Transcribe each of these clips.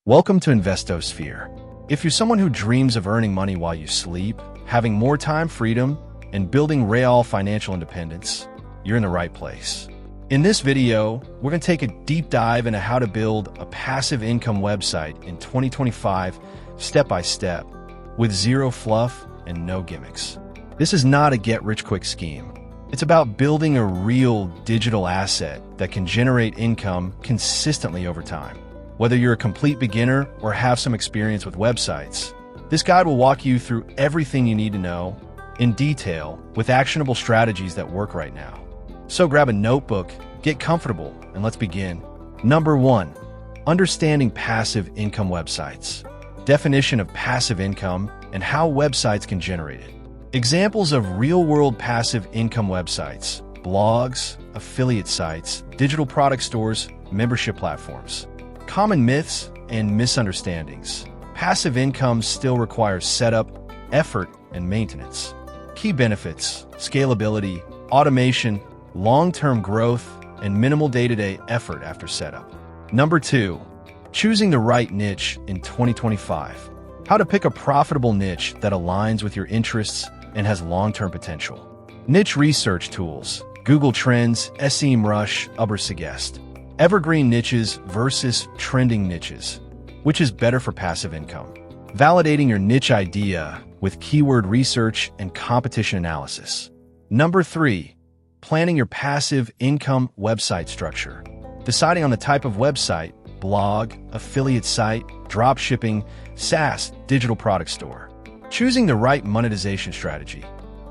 Welcome to InvestoSphere. If you're someone who dreams of earning money while you sleep, having more time freedom, and building real financial independence, you're in the right place. In this video, we're going to take a deep dive into how to build a passive income website in 2025, step by step, with zero fluff and no gimmicks. This is not a get-rich-quick scheme. It's about building a real digital asset that can generate income consistently over time. Whether you're a complete beginner or have some experience with websites, this guide will walk you through everything you need to know in detail with actionable strategies that work right now. So grab a notebook, get comfortable, and let's begin. Number 1, understanding passive income websites. Definition of passive income and how websites can generate it. Examples of real-world passive income websites: blogs, affiliate sites, digital product stores, membership platforms. Common myths and misunderstandings. Passive income still requires setup, effort, and maintenance. Key benefits: scalability, automation, long-term growth, and minimal day-to-day effort after setup. Number 2, choosing the right niche in 2025. How to pick a profitable niche that aligns with your interests and has long-term potential. Niche research tools: Google Trends, SEMrush, Ubersuggest. Evergreen niches versus trending niches. Which is better for passive income? Validating your niche idea with keyword research and competition analysis. Number 3, planning your passive income website structure. Deciding on the type of website: blog, affiliate site, dropshipping, SaaS, digital product store. Choosing the right monetization strategy: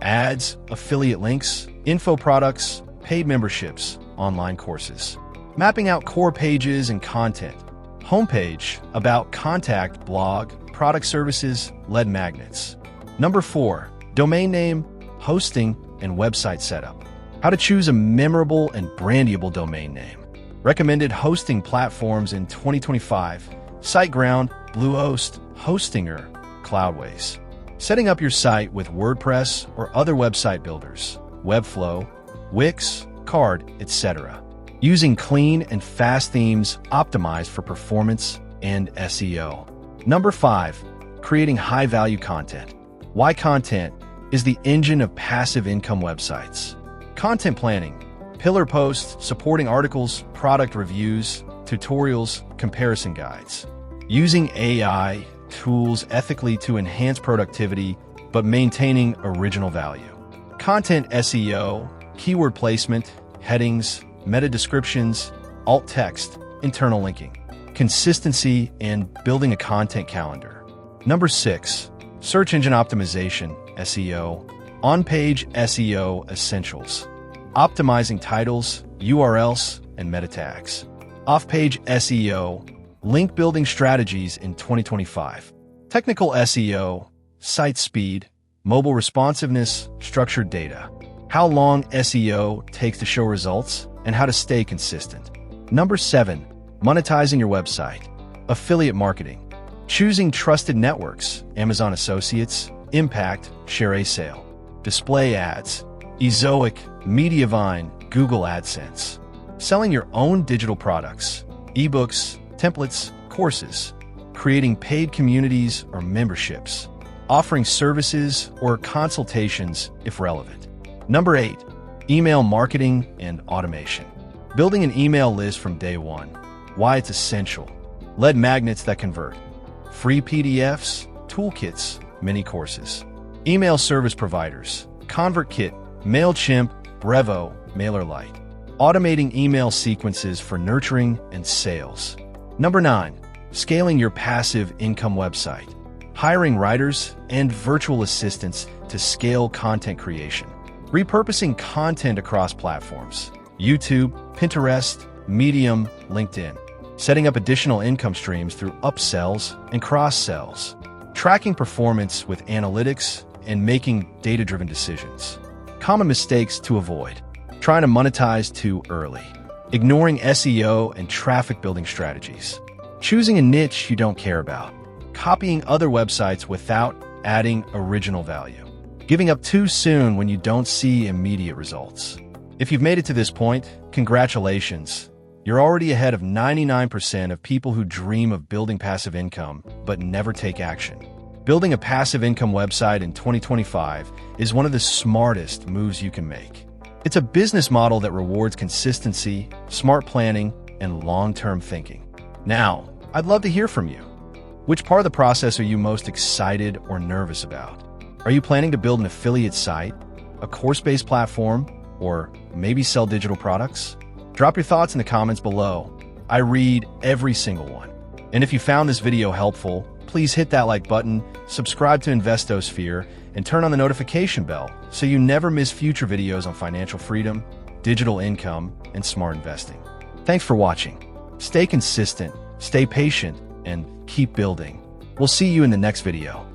ads, affiliate links, info products, paid memberships, online courses. Mapping out core pages and content: homepage, about, contact, blog, product services, lead magnets. Number 4, domain name, hosting, and website setup. How to choose a memorable and brandable domain name. Recommended hosting platforms in 2025: SiteGround, Bluehost, Hostinger, Cloudways. Setting up your site with WordPress or other website builders: Webflow, Wix, Card, etc. Using clean and fast themes optimized for performance and SEO. Number 5, creating high-value content. Why content is the engine of passive income websites. Content planning: pillar posts, supporting articles, product reviews, tutorials, comparison guides. Using AI tools ethically to enhance productivity but maintaining original value. Content SEO: keyword placement, headings, meta descriptions, alt text, internal linking. Consistency and building a content calendar. Number 6, search engine optimization, SEO. On-page SEO essentials: optimizing titles, URLs, and meta tags. Off-page SEO, link building strategies in 2025. Technical SEO, site speed, mobile responsiveness, structured data. How long SEO takes to show results, and how to stay consistent. Number 7, monetizing your website. Affiliate marketing: choosing trusted networks, Amazon Associates, Impact, Share a Sale. Display ads: Ezoic, Mediavine, Google AdSense. Selling your own digital products: ebooks, templates, courses. Creating paid communities or memberships. Offering services or consultations if relevant. Number 8, email marketing and automation. Building an email list from day one. Why it's essential. Lead magnets that convert. Free PDFs, toolkits, mini courses. Email service providers: ConvertKit, MailChimp, Brevo, MailerLite. Automating email sequences for nurturing and sales. Number 9, scaling your passive income website. Hiring writers and virtual assistants to scale content creation. Repurposing content across platforms: YouTube, Pinterest, Medium, LinkedIn. Setting up additional income streams through upsells and cross-sells. Tracking performance with analytics and making data-driven decisions. Common mistakes to avoid: trying to monetize too early. Ignoring SEO and traffic-building strategies. Choosing a niche you don't care about. Copying other websites without adding original value. Giving up too soon when you don't see immediate results. If you've made it to this point, congratulations. You're already ahead of 99% of people who dream of building passive income but never take action. Building a passive income website in 2025 is one of the smartest moves you can make. It's a business model that rewards consistency, smart planning, and long-term thinking. Now, I'd love to hear from you. Which part of the process are you most excited or nervous about? Are you planning to build an affiliate site, a course-based platform, or maybe sell digital products? Drop your thoughts in the comments below. I read every single one. And if you found this video helpful, please hit that like button, subscribe to InvestoSphere, and turn on the notification bell so you never miss future videos on financial freedom, digital income, and smart investing. Thanks for watching. Stay consistent, stay patient, and keep building. We'll see you in the next video.